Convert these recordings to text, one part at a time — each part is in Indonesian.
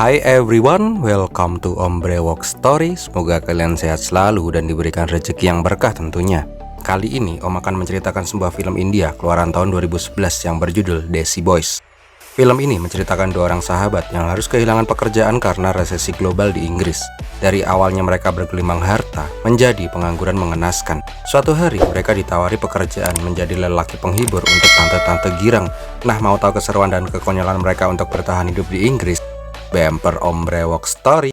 Hai everyone, welcome to Ombre Walk Story. Semoga kalian sehat selalu dan diberikan rezeki yang berkah tentunya. Kali ini Om akan menceritakan sebuah film India keluaran tahun 2011 yang berjudul Desi Boys. Film ini menceritakan dua orang sahabat yang harus kehilangan pekerjaan karena resesi global di Inggris. Dari awalnya mereka bergelimang harta, menjadi pengangguran mengenaskan. Suatu hari mereka ditawari pekerjaan menjadi lelaki penghibur untuk tante-tante girang. Nah, mau tahu keseruan dan kekonyolan mereka untuk bertahan hidup di Inggris? Bumper Ombre Walk Story.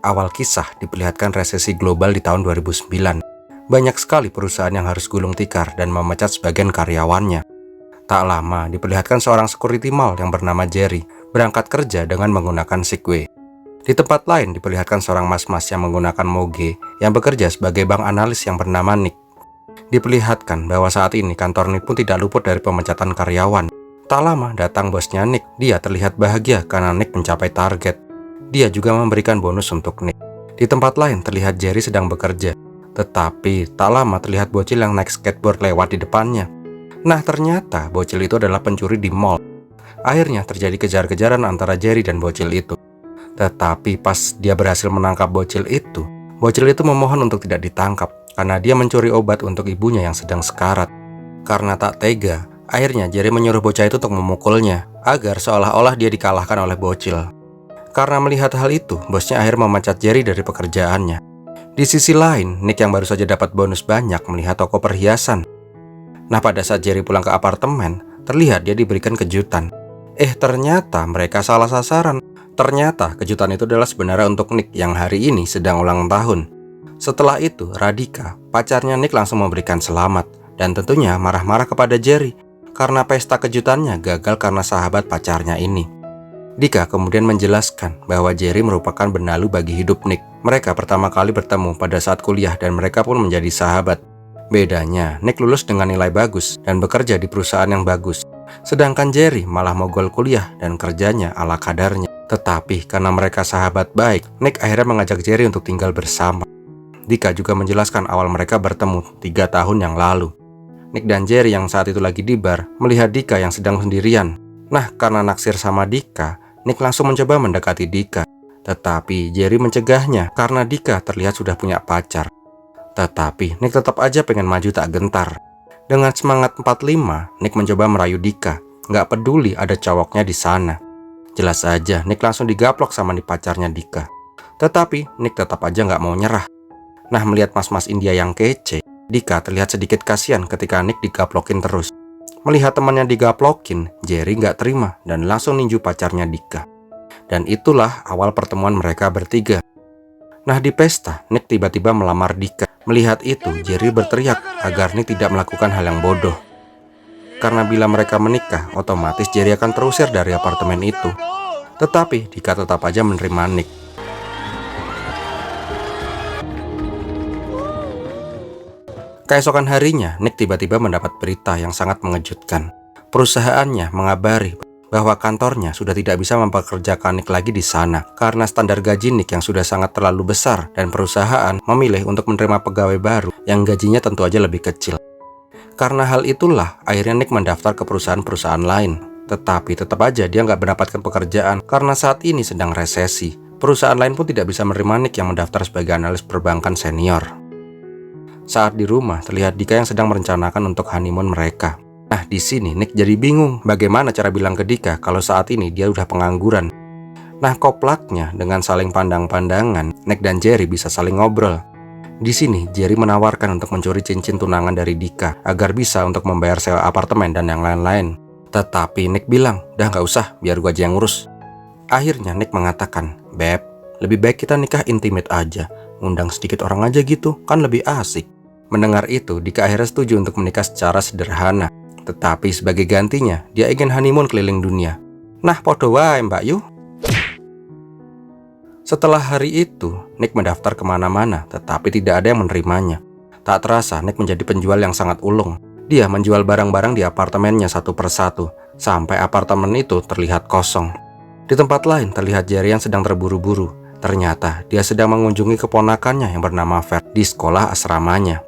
Awal kisah diperlihatkan resesi global di tahun 2009. Banyak sekali perusahaan yang harus gulung tikar dan memecat sebagian karyawannya. Tak lama diperlihatkan seorang security mall yang bernama Jerry berangkat kerja dengan menggunakan Segway. Di tempat lain diperlihatkan seorang mas-mas yang menggunakan moge yang bekerja sebagai bank analis yang bernama Nick. Diperlihatkan bahwa saat ini kantor Nick pun tidak luput dari pemecatan karyawan. Tak lama datang bosnya Nick. Dia terlihat bahagia karena Nick mencapai target. Dia juga memberikan bonus untuk Nick. Di tempat lain terlihat Jerry sedang bekerja. Tetapi tak lama terlihat bocil yang naik skateboard lewat di depannya. Nah, ternyata bocil itu adalah pencuri di mall. Akhirnya terjadi kejar-kejaran antara Jerry dan bocil itu. Tetapi pas dia berhasil menangkap bocil itu memohon untuk tidak ditangkap karena dia mencuri obat untuk ibunya yang sedang sekarat. Karena tak tega, akhirnya Jerry menyuruh bocah itu untuk memukulnya agar seolah-olah dia dikalahkan oleh bocil. Karena melihat hal itu, bosnya akhirnya memecat Jerry dari pekerjaannya. Di sisi lain, Nick yang baru saja dapat bonus banyak melihat toko perhiasan. Nah, pada saat Jerry pulang ke apartemen, terlihat dia diberikan kejutan. Ternyata mereka salah sasaran. Ternyata kejutan itu adalah sebenarnya untuk Nick yang hari ini sedang ulang tahun. Setelah itu, Radhika, pacarnya Nick langsung memberikan selamat dan tentunya marah-marah kepada Jerry karena pesta kejutannya gagal karena sahabat pacarnya ini. Dika kemudian menjelaskan bahwa Jerry merupakan benalu bagi hidup Nick. Mereka pertama kali bertemu pada saat kuliah dan mereka pun menjadi sahabat. Bedanya, Nick lulus dengan nilai bagus dan bekerja di perusahaan yang bagus. Sedangkan Jerry malah mogol kuliah dan kerjanya ala kadarnya. Tetapi karena mereka sahabat baik, Nick akhirnya mengajak Jerry untuk tinggal bersama. Dika juga menjelaskan awal mereka bertemu 3 tahun yang lalu. Nick dan Jerry yang saat itu lagi di bar melihat Dika yang sedang sendirian. Nah, karena naksir sama Dika, Nick langsung mencoba mendekati Dika. Tetapi Jerry mencegahnya karena Dika terlihat sudah punya pacar. Tetapi Nick tetap aja pengen maju tak gentar. Dengan semangat 45, Nick mencoba merayu Dika. Nggak peduli ada cowoknya di sana. Jelas aja Nick langsung digaplok sama pacarnya Dika. Tetapi Nick tetap aja nggak mau nyerah. Nah, melihat mas-mas India yang kece, Dika terlihat sedikit kasihan ketika Nick digaplokin terus. Melihat temannya digaplokin, Jerry nggak terima dan langsung ninju pacarnya Dika. Dan itulah awal pertemuan mereka bertiga. Nah, di pesta, Nick tiba-tiba melamar Dika. Melihat itu, Jerry berteriak agar Nick tidak melakukan hal yang bodoh. Karena bila mereka menikah, otomatis Jerry akan terusir dari apartemen itu. Tetapi Dika tetap aja menerima Nick. Keesokan harinya, Nick tiba-tiba mendapat berita yang sangat mengejutkan. Perusahaannya mengabari bahwa kantornya sudah tidak bisa mempekerjakan Nick lagi di sana karena standar gaji Nick yang sudah sangat terlalu besar dan perusahaan memilih untuk menerima pegawai baru yang gajinya tentu aja lebih kecil. Karena hal itulah, akhirnya Nick mendaftar ke perusahaan-perusahaan lain. Tetapi tetap aja dia nggak mendapatkan pekerjaan karena saat ini sedang resesi. Perusahaan lain pun tidak bisa menerima Nick yang mendaftar sebagai analis perbankan senior. Saat di rumah, terlihat Dika yang sedang merencanakan untuk honeymoon mereka. Nah, di sini Nick jadi bingung bagaimana cara bilang ke Dika kalau saat ini dia udah pengangguran. Nah, koplaknya dengan saling pandang-pandangan, Nick dan Jerry bisa saling ngobrol. Di sini Jerry menawarkan untuk mencuri cincin tunangan dari Dika agar bisa untuk membayar sewa apartemen dan yang lain-lain. Tetapi Nick bilang, "Dah nggak usah, biar gua aja yang ngurus." Akhirnya Nick mengatakan, "Beb, lebih baik kita nikah intimate aja. Undang sedikit orang aja gitu, kan lebih asik." Mendengar itu, Dika akhirnya setuju untuk menikah secara sederhana. Tetapi sebagai gantinya, dia ingin honeymoon keliling dunia. Nah, podo wae mbak yu. Setelah hari itu, Nick mendaftar kemana-mana, tetapi tidak ada yang menerimanya. Tak terasa, Nick menjadi penjual yang sangat ulung. Dia menjual barang-barang di apartemennya satu persatu, sampai apartemen itu terlihat kosong. Di tempat lain terlihat Jerry yang sedang terburu-buru. Ternyata dia sedang mengunjungi keponakannya yang bernama Fer di sekolah asramanya.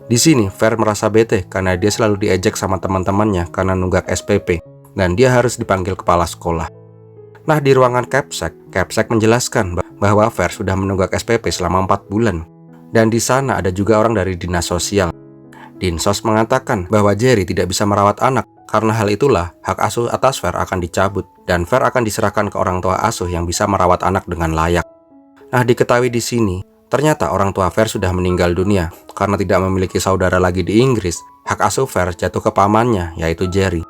Di sini Fer merasa bete karena dia selalu diejek sama teman-temannya karena nunggak SPP, dan dia harus dipanggil kepala sekolah. Nah, di ruangan Capsek menjelaskan bahwa Fer sudah menunggak SPP selama 4 bulan. Dan di sana ada juga orang dari dinas sosial. Dinsos mengatakan bahwa Jerry tidak bisa merawat anak. Karena hal itulah, hak asuh atas Fer akan dicabut dan Fer akan diserahkan ke orang tua asuh yang bisa merawat anak dengan layak. Nah, diketahui di sini, ternyata orang tua Fer sudah meninggal dunia karena tidak memiliki saudara lagi di Inggris. Hak asuh Fer jatuh ke pamannya, yaitu Jerry.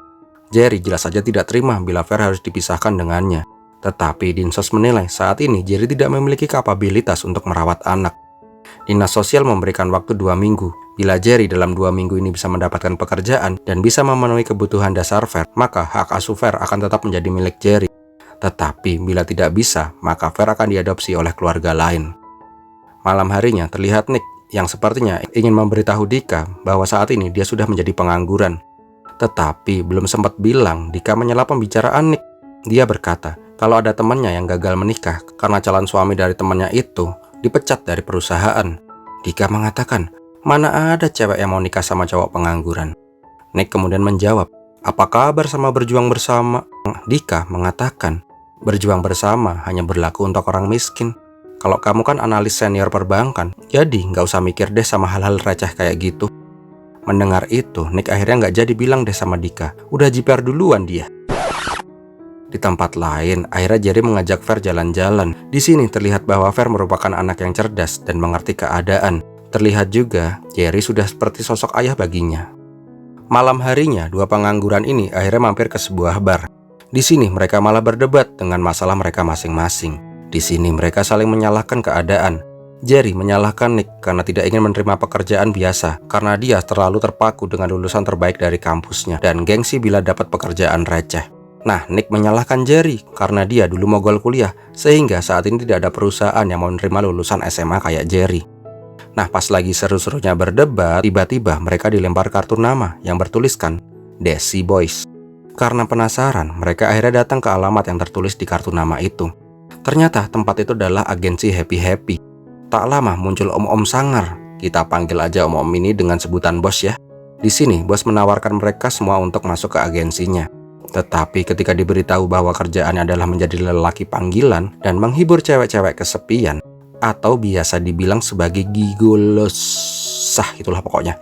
Jerry jelas saja tidak terima bila Fer harus dipisahkan dengannya. Tetapi Dinsos menilai saat ini Jerry tidak memiliki kapabilitas untuk merawat anak. Dinas sosial memberikan waktu 2 minggu. Bila Jerry dalam 2 minggu ini bisa mendapatkan pekerjaan dan bisa memenuhi kebutuhan dasar Fer, maka hak asuh Fer akan tetap menjadi milik Jerry. Tetapi bila tidak bisa, maka Fer akan diadopsi oleh keluarga lain. Malam harinya terlihat Nick yang sepertinya ingin memberitahu Dika bahwa saat ini dia sudah menjadi pengangguran. Tetapi belum sempat bilang, Dika menyela pembicaraan Nick. Dia berkata kalau ada temannya yang gagal menikah karena calon suami dari temannya itu dipecat dari perusahaan. Dika mengatakan, mana ada cewek yang mau nikah sama cowok pengangguran? Nick kemudian menjawab, apa kabar sama berjuang bersama? Dika mengatakan, berjuang bersama hanya berlaku untuk orang miskin. Kalau kamu kan analis senior perbankan, jadi nggak usah mikir deh sama hal-hal receh kayak gitu. Mendengar itu, Nick akhirnya nggak jadi bilang deh sama Dika, udah jiper duluan dia. Di tempat lain, akhirnya Jerry mengajak Fer jalan-jalan. Di sini terlihat bahwa Fer merupakan anak yang cerdas dan mengerti keadaan. Terlihat juga, Jerry sudah seperti sosok ayah baginya. Malam harinya, 2 pengangguran ini akhirnya mampir ke sebuah bar. Di sini mereka malah berdebat dengan masalah mereka masing-masing. Di sini mereka saling menyalahkan keadaan. Jerry menyalahkan Nick karena tidak ingin menerima pekerjaan biasa, karena dia terlalu terpaku dengan lulusan terbaik dari kampusnya dan gengsi bila dapat pekerjaan receh. Nah, Nick menyalahkan Jerry karena dia dulu mogol kuliah, sehingga saat ini tidak ada perusahaan yang mau menerima lulusan SMA kayak Jerry. Nah, pas lagi seru-serunya berdebat, tiba-tiba mereka dilempar kartu nama yang bertuliskan Desi Boys. Karena penasaran, mereka akhirnya datang ke alamat yang tertulis di kartu nama itu. Ternyata tempat itu adalah agensi Happy Happy. Tak lama muncul om-om sangar. Kita panggil aja om-om ini dengan sebutan bos ya. Di sini, bos menawarkan mereka semua untuk masuk ke agensinya. Tetapi ketika diberitahu bahwa kerjaannya adalah menjadi lelaki panggilan dan menghibur cewek-cewek kesepian, atau biasa dibilang sebagai gigolos, itulah pokoknya.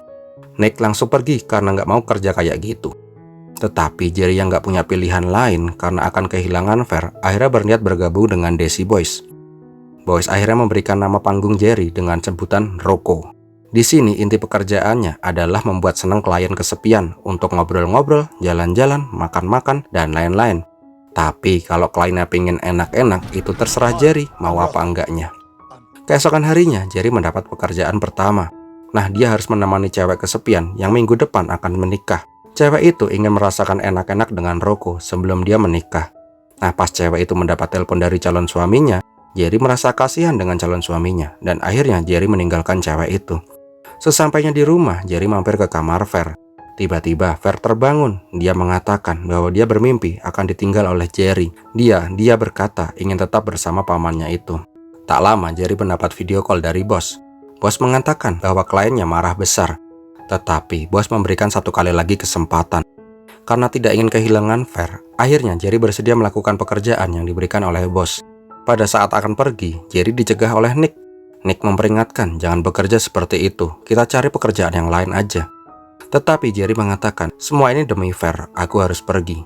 Nick langsung pergi karena nggak mau kerja kayak gitu. Tetapi Jerry yang nggak punya pilihan lain karena akan kehilangan Fer, akhirnya berniat bergabung dengan Desi Boys. Boys akhirnya memberikan nama panggung Jerry dengan sebutan Roko. Di sini inti pekerjaannya adalah membuat senang klien kesepian untuk ngobrol-ngobrol, jalan-jalan, makan-makan, dan lain-lain. Tapi kalau kliennya pengen enak-enak, itu terserah Jerry mau apa enggaknya. Keesokan harinya, Jerry mendapat pekerjaan pertama. Nah, dia harus menemani cewek kesepian yang minggu depan akan menikah. Cewek itu ingin merasakan enak-enak dengan Roko sebelum dia menikah. Nah, pas cewek itu mendapat telepon dari calon suaminya, Jerry merasa kasihan dengan calon suaminya, dan akhirnya Jerry meninggalkan cewek itu. Sesampainya di rumah, Jerry mampir ke kamar Fer. Tiba-tiba Fer terbangun. Dia mengatakan bahwa dia bermimpi akan ditinggal oleh Jerry. Dia berkata ingin tetap bersama pamannya itu. Tak lama Jerry mendapat video call dari bos. Bos mengatakan bahwa kliennya marah besar. Tetapi bos memberikan 1 kali lagi kesempatan. Karena tidak ingin kehilangan Fer, akhirnya Jerry bersedia melakukan pekerjaan yang diberikan oleh bos. Pada saat akan pergi, Jerry dicegah oleh Nick. Nick memperingatkan, jangan bekerja seperti itu, kita cari pekerjaan yang lain aja. Tetapi Jerry mengatakan, semua ini demi Fer, aku harus pergi.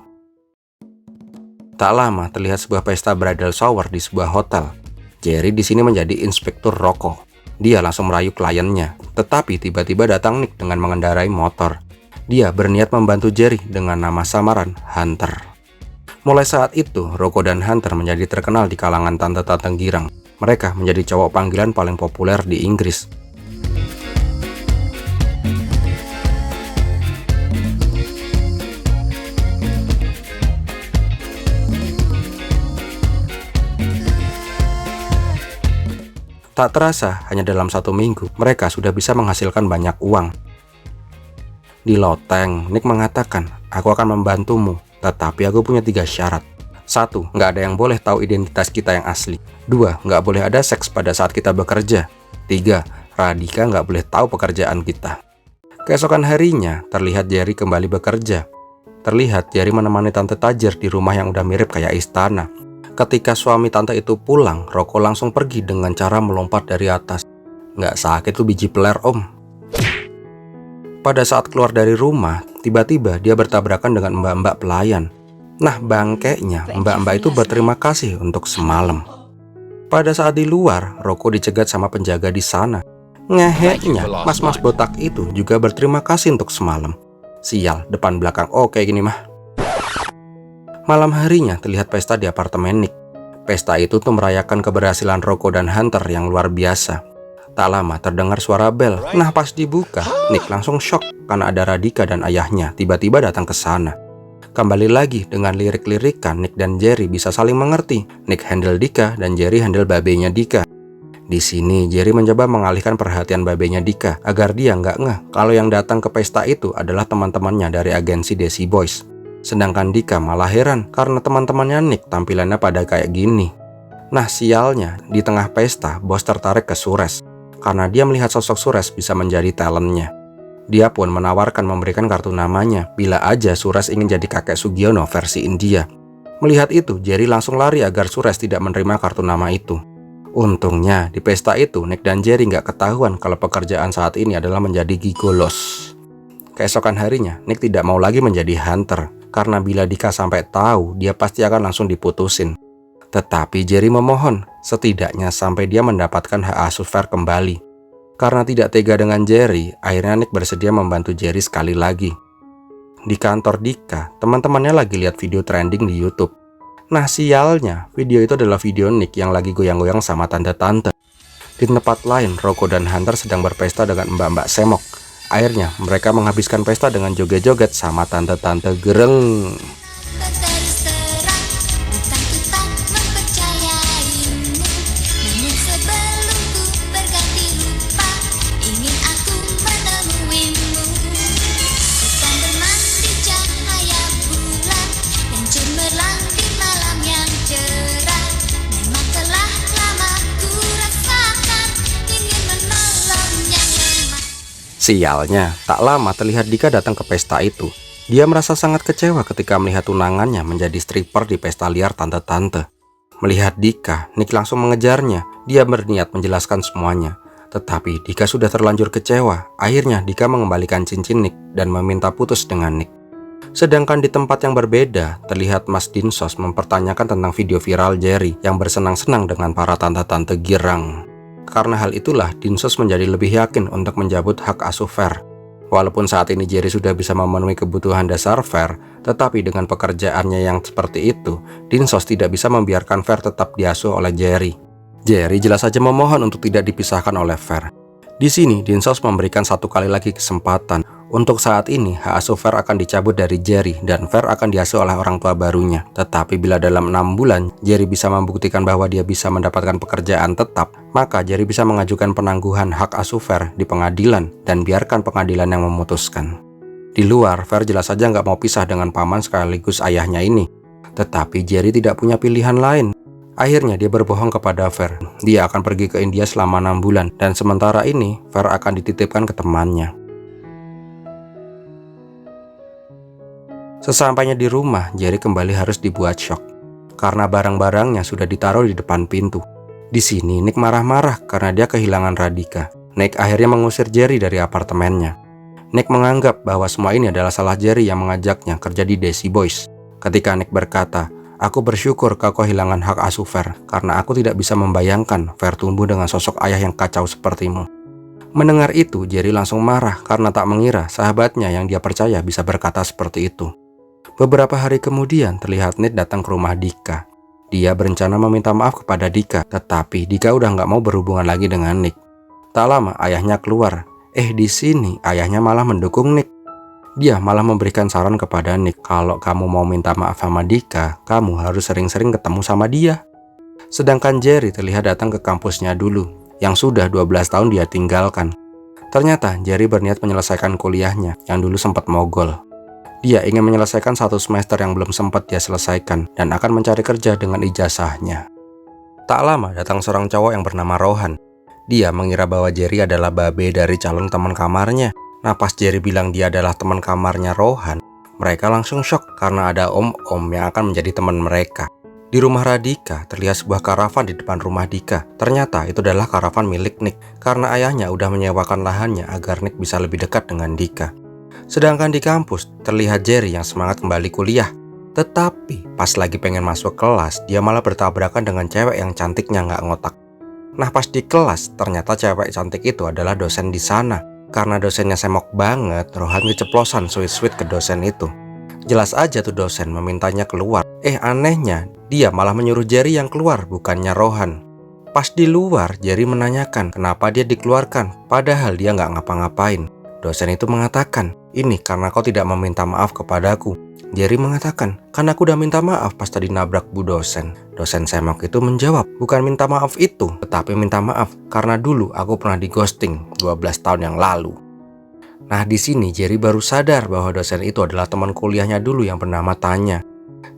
Tak lama terlihat sebuah pesta bridal shower di sebuah hotel. Jerry di sini menjadi inspektur rokok. Dia langsung merayu kliennya, tetapi tiba-tiba datang Nick dengan mengendarai motor. Dia berniat membantu Jerry dengan nama samaran Hunter. Mulai saat itu, Roko dan Hunter menjadi terkenal di kalangan tante-tante girang. Mereka menjadi cowok panggilan paling populer di Inggris. Tak terasa, hanya dalam 1 minggu, mereka sudah bisa menghasilkan banyak uang. Di loteng, Nick mengatakan, aku akan membantumu, tetapi aku punya 3 syarat. 1. Nggak ada yang boleh tahu identitas kita yang asli. 2. Nggak boleh ada seks pada saat kita bekerja. 3. Radhika nggak boleh tahu pekerjaan kita. Keesokan harinya, terlihat Jerry kembali bekerja. Terlihat Jerry menemani Tante Tajir di rumah yang udah mirip kayak istana. Ketika suami tante itu pulang, Rocco langsung pergi dengan cara melompat dari atas. Nggak sakit tuh biji peler, Om. Pada saat keluar dari rumah, tiba-tiba dia bertabrakan dengan mbak-mbak pelayan. Nah, bangkeknya, mbak-mbak itu berterima kasih untuk semalam. Pada saat di luar, Rocco dicegat sama penjaga di sana. Ngeheknya, mas-mas botak itu juga berterima kasih untuk semalam. Sial, depan belakang kayak gini mah. Malam harinya terlihat pesta di apartemen Nick. Pesta itu tuh merayakan keberhasilan Rocco dan Hunter yang luar biasa. Tak lama terdengar suara bel. Nah, pas dibuka, Nick langsung shock karena ada Radhika dan ayahnya tiba-tiba datang ke sana. Kembali lagi dengan lirik-lirikan, Nick dan Jerry bisa saling mengerti. Nick handle Dika dan Jerry handle babenya Dika. Di sini Jerry mencoba mengalihkan perhatian babenya Dika agar dia nggak ngeh kalau yang datang ke pesta itu adalah teman-temannya dari agensi Desi Boys. Sedangkan Dika malah heran karena teman-temannya Nick tampilannya pada kayak gini. Nah, sialnya, di tengah pesta, bos tertarik ke Suresh karena dia melihat sosok Suresh bisa menjadi talentnya. Dia pun menawarkan memberikan kartu namanya bila aja Suresh ingin jadi kakek Sugiono versi India. Melihat itu, Jerry langsung lari agar Suresh tidak menerima kartu nama itu. Untungnya, di pesta itu, Nick dan Jerry nggak ketahuan kalau pekerjaan saat ini adalah menjadi gigolos. Keesokan harinya, Nick tidak mau lagi menjadi hunter, karena bila Dika sampai tahu, dia pasti akan langsung diputusin. Tetapi Jerry memohon, setidaknya sampai dia mendapatkan hak asuh Fer kembali. Karena tidak tega dengan Jerry, akhirnya Nick bersedia membantu Jerry sekali lagi. Di kantor Dika, teman-temannya lagi lihat video trending di YouTube. Nah, sialnya, video itu adalah video Nick yang lagi goyang-goyang sama tante-tante. Di tempat lain, Rocco dan Hunter sedang berpesta dengan mbak-mbak semok. Akhirnya, mereka menghabiskan pesta dengan joget-joget sama tante-tante gereng. Sialnya, tak lama terlihat Dika datang ke pesta itu. Dia merasa sangat kecewa ketika melihat tunangannya menjadi stripper di pesta liar tante-tante. Melihat Dika, Nick langsung mengejarnya. Dia berniat menjelaskan semuanya. Tetapi Dika sudah terlanjur kecewa. Akhirnya Dika mengembalikan cincin Nick dan meminta putus dengan Nick. Sedangkan di tempat yang berbeda, terlihat Mas Dinsos mempertanyakan tentang video viral Jerry yang bersenang-senang dengan para tante-tante girang. Karena hal itulah, Dinsos menjadi lebih yakin untuk menjabut hak asuh Fer. Walaupun saat ini Jerry sudah bisa memenuhi kebutuhan dasar Fer, tetapi dengan pekerjaannya yang seperti itu, Dinsos tidak bisa membiarkan Fer tetap diasuh oleh Jerry. Jerry jelas saja memohon untuk tidak dipisahkan oleh Fer. Di sini, Dinsos memberikan satu kali lagi kesempatan. Untuk saat ini, hak asuh Fer akan dicabut dari Jerry dan Fer akan diasuh oleh orang tua barunya. Tetapi bila dalam 6 bulan, Jerry bisa membuktikan bahwa dia bisa mendapatkan pekerjaan tetap, maka Jerry bisa mengajukan penangguhan hak asuh Fer di pengadilan dan biarkan pengadilan yang memutuskan. Di luar, Fer jelas saja nggak mau pisah dengan paman sekaligus ayahnya ini. Tetapi Jerry tidak punya pilihan lain. Akhirnya dia berbohong kepada Fer. Dia akan pergi ke India selama 6 bulan dan sementara ini Fer akan dititipkan ke temannya. Sesampainya di rumah, Jerry kembali harus dibuat syok karena barang-barangnya sudah ditaruh di depan pintu. Di sini Nick marah-marah karena dia kehilangan Radhika. Nick akhirnya mengusir Jerry dari apartemennya. Nick menganggap bahwa semua ini adalah salah Jerry yang mengajaknya kerja di Desi Boys. Ketika Nick berkata, "Aku bersyukur kau kehilangan hak asuh Fer karena aku tidak bisa membayangkan Fer tumbuh dengan sosok ayah yang kacau sepertimu." Mendengar itu, Jerry langsung marah karena tak mengira sahabatnya yang dia percaya bisa berkata seperti itu. Beberapa hari kemudian terlihat Nick datang ke rumah Dika. Dia berencana meminta maaf kepada Dika, tetapi Dika udah nggak mau berhubungan lagi dengan Nick. Tak lama ayahnya keluar. Di sini ayahnya malah mendukung Nick. Dia malah memberikan saran kepada Nick, kalau kamu mau minta maaf sama Dika, kamu harus sering-sering ketemu sama dia. Sedangkan Jerry terlihat datang ke kampusnya dulu, yang sudah 12 tahun dia tinggalkan. Ternyata Jerry berniat menyelesaikan kuliahnya yang dulu sempat mogol. Dia ingin menyelesaikan satu semester yang belum sempat dia selesaikan dan akan mencari kerja dengan ijazahnya. Tak lama datang seorang cowok yang bernama Rohan. Dia mengira bahwa Jerry adalah babe dari calon teman kamarnya. Nah, pas Jerry bilang dia adalah teman kamarnya Rohan, mereka langsung shock karena ada om-om yang akan menjadi teman mereka. Di rumah Radhika terlihat sebuah karavan di depan rumah Dika. Ternyata itu adalah karavan milik Nick karena ayahnya udah menyewakan lahannya agar Nick bisa lebih dekat dengan Dika. Sedangkan di kampus terlihat Jerry yang semangat kembali kuliah. Tetapi pas lagi pengen masuk kelas, dia malah bertabrakan dengan cewek yang cantiknya nggak ngotak. Nah, pas di kelas ternyata cewek cantik itu adalah dosen di sana. Karena dosennya semok banget, Rohan keceplosan sweet-sweet ke dosen itu. Jelas aja tuh dosen memintanya keluar. Anehnya, dia malah menyuruh Jerry yang keluar, bukannya Rohan. Pas di luar, Jerry menanyakan kenapa dia dikeluarkan, padahal dia nggak ngapa-ngapain. Dosen itu mengatakan, ini karena kau tidak meminta maaf kepadaku. Jerry mengatakan, kan aku udah minta maaf pas tadi nabrak bu dosen. Dosen semok itu menjawab, bukan minta maaf itu, tetapi minta maaf karena dulu aku pernah di ghosting 12 tahun yang lalu. Nah, di sini Jerry baru sadar bahwa dosen itu adalah teman kuliahnya dulu yang bernama Tanya.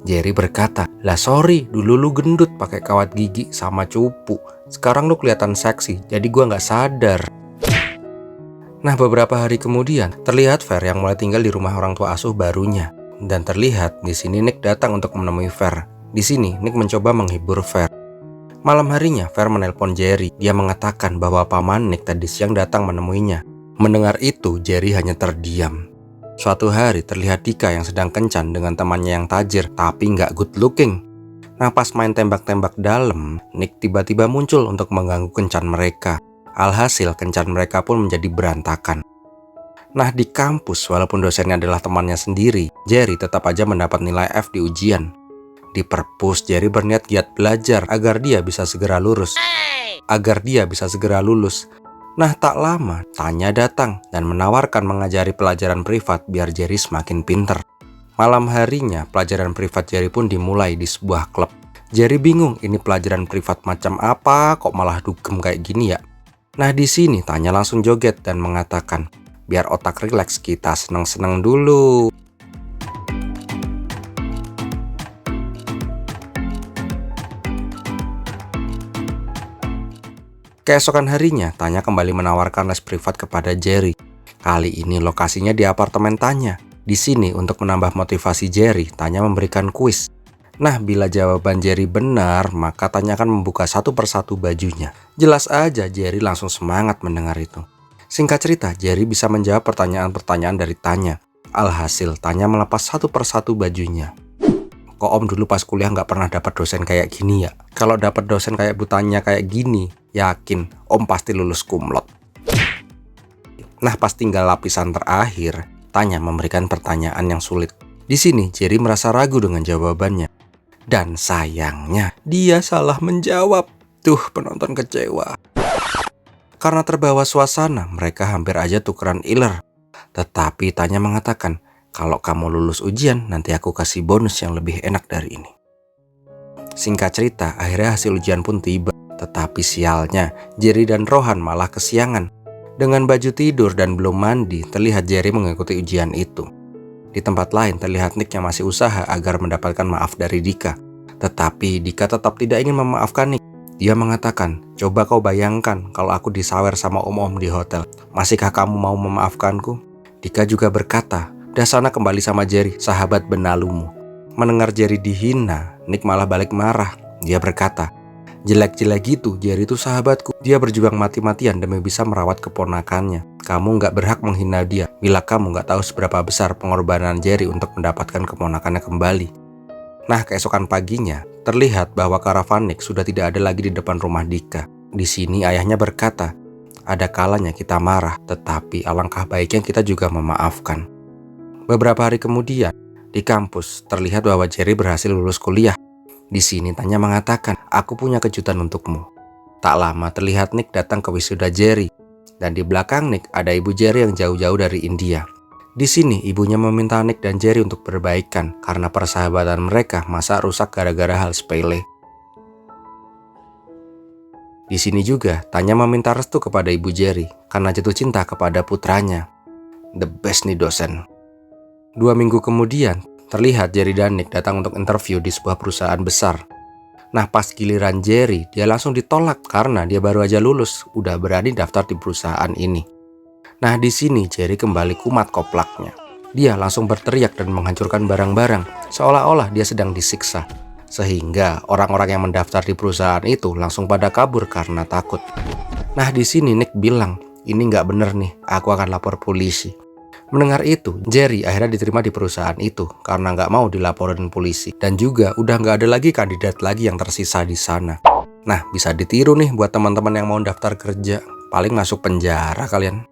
Jerry berkata, lah sorry, dulu lu gendut pakai kawat gigi sama cupu. Sekarang lu kelihatan seksi, jadi gua nggak sadar. Nah, beberapa hari kemudian terlihat Fer yang mulai tinggal di rumah orang tua asuh barunya. Dan terlihat di sini Nick datang untuk menemui Fer. Di sini Nick mencoba menghibur Fer. Malam harinya Fer menelpon Jerry. Dia mengatakan bahwa paman Nick tadi siang datang menemuinya. Mendengar itu, Jerry hanya terdiam. Suatu hari terlihat Dika yang sedang kencan dengan temannya yang tajir, tapi nggak good looking. Nah, pas main tembak-tembak dalam, Nick tiba-tiba muncul untuk mengganggu kencan mereka. Alhasil, kencan mereka pun menjadi berantakan. Nah, di kampus, walaupun dosennya adalah temannya sendiri, Jerry tetap aja mendapat nilai F di ujian. Di perpus, Jerry berniat giat belajar agar dia bisa segera lulus. Nah, tak lama, Tanya datang dan menawarkan mengajari pelajaran privat biar Jerry semakin pinter. Malam harinya, pelajaran privat Jerry pun dimulai di sebuah klub. Jerry bingung, ini pelajaran privat macam apa, kok malah dugem kayak gini ya? Nah, di sini Tanya langsung joget dan mengatakan, biar otak rileks kita seneng-seneng dulu. Keesokan harinya, Tanya kembali menawarkan les privat kepada Jerry. Kali ini lokasinya di apartemen Tanya. Di sini untuk menambah motivasi Jerry, Tanya memberikan kuis. Nah, bila jawaban Jerry benar, maka Tanya akan membuka satu persatu bajunya. Jelas aja Jerry langsung semangat mendengar itu. Singkat cerita, Jerry bisa menjawab pertanyaan-pertanyaan dari Tanya. Alhasil, Tanya melepas satu persatu bajunya. Kok om dulu pas kuliah nggak pernah dapat dosen kayak gini ya? Kalau dapat dosen kayak Bu Tanya kayak gini, yakin om pasti lulus kumlot. Nah, pas tinggal lapisan terakhir, Tanya memberikan pertanyaan yang sulit. Di sini Jerry merasa ragu dengan jawabannya. Dan sayangnya, dia salah menjawab. Tuh, penonton kecewa. Karena terbawa suasana, mereka hampir aja tukeran iler. Tetapi Tanya mengatakan, kalau kamu lulus ujian, nanti aku kasih bonus yang lebih enak dari ini. Singkat cerita, akhirnya hasil ujian pun tiba. Tetapi sialnya, Jerry dan Rohan malah kesiangan. Dengan baju tidur dan belum mandi, terlihat Jerry mengikuti ujian itu. Di tempat lain terlihat Nick yang masih usaha agar mendapatkan maaf dari Dika. Tetapi Dika tetap tidak ingin memaafkan Nick. Dia mengatakan, coba kau bayangkan kalau aku disawer sama om-om di hotel. Masihkah kamu mau memaafkanku? Dika juga berkata, dah sana kembali sama Jerry, sahabat benalumu. Mendengar Jerry dihina, Nick malah balik marah. Dia berkata, jelek-jelek gitu, Jerry itu sahabatku. Dia berjuang mati-matian demi bisa merawat keponakannya. Kamu gak berhak menghina dia bila kamu gak tahu seberapa besar pengorbanan Jerry untuk mendapatkan keponakannya kembali. Nah, keesokan paginya, terlihat bahwa karavan Nick sudah tidak ada lagi di depan rumah Dika. Di sini ayahnya berkata, ada kalanya kita marah, tetapi alangkah baiknya kita juga memaafkan. Beberapa hari kemudian, di kampus terlihat bahwa Jerry berhasil lulus kuliah. Di sini Tanya mengatakan, aku punya kejutan untukmu. Tak lama terlihat Nick datang ke wisuda Jerry. Dan di belakang Nick ada ibu Jerry yang jauh-jauh dari India. Di sini ibunya meminta Nick dan Jerry untuk berbaikan karena persahabatan mereka masa rusak gara-gara hal sepele. Di sini juga Tanya meminta restu kepada ibu Jerry karena jatuh cinta kepada putranya. The best nih dosen. 2 minggu kemudian, terlihat Jerry dan Nick datang untuk interview di sebuah perusahaan besar. Nah, pas giliran Jerry, dia langsung ditolak karena dia baru aja lulus, udah berani daftar di perusahaan ini. Nah, di sini Jerry kembali kumat koplaknya. Dia langsung berteriak dan menghancurkan barang-barang, seolah-olah dia sedang disiksa. Sehingga orang-orang yang mendaftar di perusahaan itu langsung pada kabur karena takut. Nah, di sini Nick bilang, ini nggak bener nih, aku akan lapor polisi. Mendengar itu, Jerry akhirnya diterima di perusahaan itu karena nggak mau dilaporin polisi. Dan juga udah nggak ada lagi kandidat lagi yang tersisa di sana. Nah, bisa ditiru nih buat teman-teman yang mau daftar kerja. Paling masuk penjara kalian.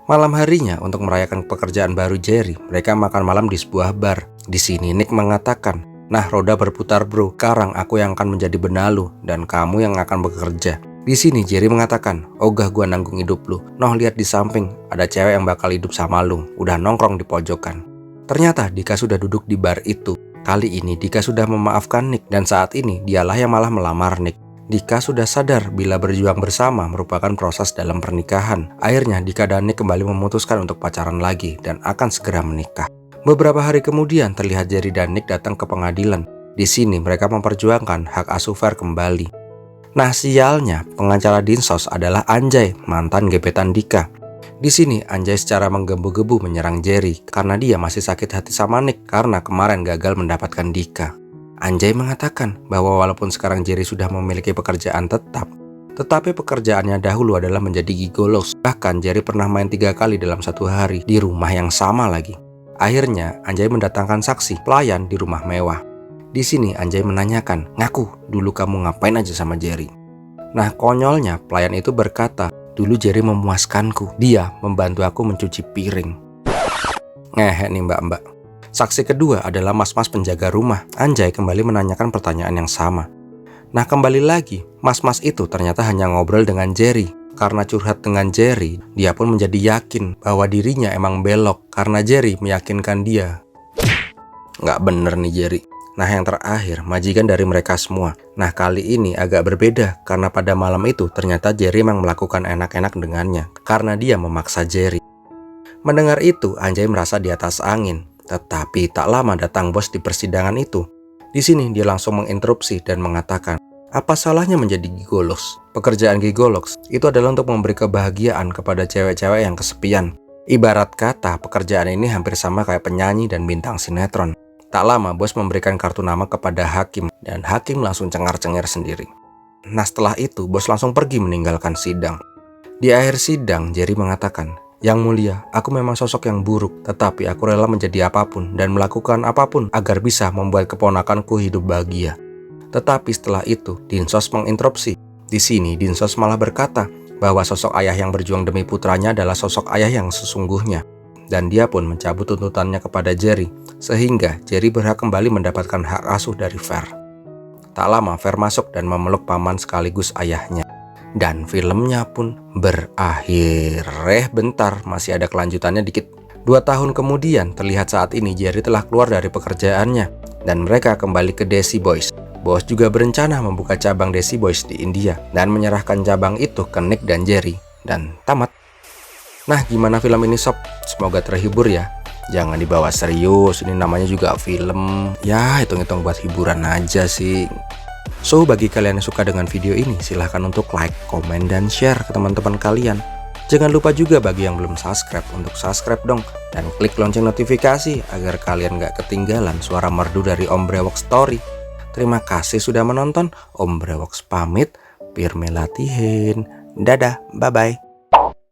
Malam harinya, untuk merayakan pekerjaan baru Jerry, mereka makan malam di sebuah bar. Di sini Nick mengatakan, nah roda berputar bro, sekarang aku yang akan menjadi benalu dan kamu yang akan bekerja. Di sini Jerry mengatakan, ogah gua nanggung hidup lu. Noh lihat di samping, ada cewek yang bakal hidup sama lu. Udah nongkrong di pojokan. Ternyata Dika sudah duduk di bar itu. Kali ini Dika sudah memaafkan Nick dan saat ini dialah yang malah melamar Nick. Dika sudah sadar bila berjuang bersama merupakan proses dalam pernikahan. Akhirnya Dika dan Nick kembali memutuskan untuk pacaran lagi dan akan segera menikah. Beberapa hari kemudian terlihat Jerry dan Nick datang ke pengadilan. Di sini mereka memperjuangkan hak asuh Fer kembali. Nah, sialnya pengacara Dinsos adalah Anjay, mantan gebetan Dika. Di sini Anjay secara menggebu-gebu menyerang Jerry karena dia masih sakit hati sama Nick karena kemarin gagal mendapatkan Dika. Anjay mengatakan bahwa walaupun sekarang Jerry sudah memiliki pekerjaan tetap, tetapi pekerjaannya dahulu adalah menjadi gigolos. Bahkan Jerry pernah main 3 kali dalam 1 hari di rumah yang sama lagi. Akhirnya Anjay mendatangkan saksi pelayan di rumah mewah. Di sini Anjay menanyakan, ngaku dulu kamu ngapain aja sama Jerry? Nah, konyolnya pelayan itu berkata, dulu Jerry memuaskanku. Dia membantu aku mencuci piring. Ngehe nih mbak-mbak. Saksi kedua adalah mas-mas penjaga rumah. Anjay kembali menanyakan pertanyaan yang sama. Nah, kembali lagi, mas-mas itu ternyata hanya ngobrol dengan Jerry. Karena curhat dengan Jerry, dia pun menjadi yakin bahwa dirinya emang belok karena Jerry meyakinkan dia. Nggak bener nih Jerry. Nah, yang terakhir, majikan dari mereka semua. Nah, kali ini agak berbeda karena pada malam itu ternyata Jerry memang melakukan enak-enak dengannya karena dia memaksa Jerry. Mendengar itu, Anjay merasa di atas angin. Tetapi tak lama datang bos di persidangan itu. Di sini dia langsung menginterupsi dan mengatakan, apa salahnya menjadi gigolos? Pekerjaan gigolos itu adalah untuk memberi kebahagiaan kepada cewek-cewek yang kesepian. Ibarat kata, pekerjaan ini hampir sama kayak penyanyi dan bintang sinetron. Tak lama bos memberikan kartu nama kepada hakim dan hakim langsung cengar-cengir sendiri. Nah, setelah itu bos langsung pergi meninggalkan sidang. Di akhir sidang Jerry mengatakan, yang mulia, aku memang sosok yang buruk, tetapi aku rela menjadi apapun dan melakukan apapun agar bisa membuat keponakanku hidup bahagia. Tetapi setelah itu Dinsos menginterupsi. Di sini Dinsos malah berkata bahwa sosok ayah yang berjuang demi putranya adalah sosok ayah yang sesungguhnya. Dan dia pun mencabut tuntutannya kepada Jerry, sehingga Jerry berhak kembali mendapatkan hak asuh dari Fer. Tak lama Fer masuk dan memeluk paman sekaligus ayahnya. Dan filmnya pun berakhir. Bentar, masih ada kelanjutannya dikit. 2 tahun kemudian terlihat saat ini Jerry telah keluar dari pekerjaannya dan mereka kembali ke Desi Boys. Bos juga berencana membuka cabang Desi Boys di India dan menyerahkan cabang itu ke Nick dan Jerry. Dan tamat. Nah, gimana film ini sob? Semoga terhibur ya. Jangan dibawa serius, ini namanya juga film. Ya, hitung-hitung buat hiburan aja sih. So, bagi kalian yang suka dengan video ini, silahkan untuk like, komen, dan share ke teman-teman kalian. Jangan lupa juga bagi yang belum subscribe, untuk subscribe dong. Dan klik lonceng notifikasi agar kalian gak ketinggalan suara merdu dari Om Brewok Story. Terima kasih sudah menonton. Om Brewok pamit. Pirmelatihin. Dadah, bye-bye.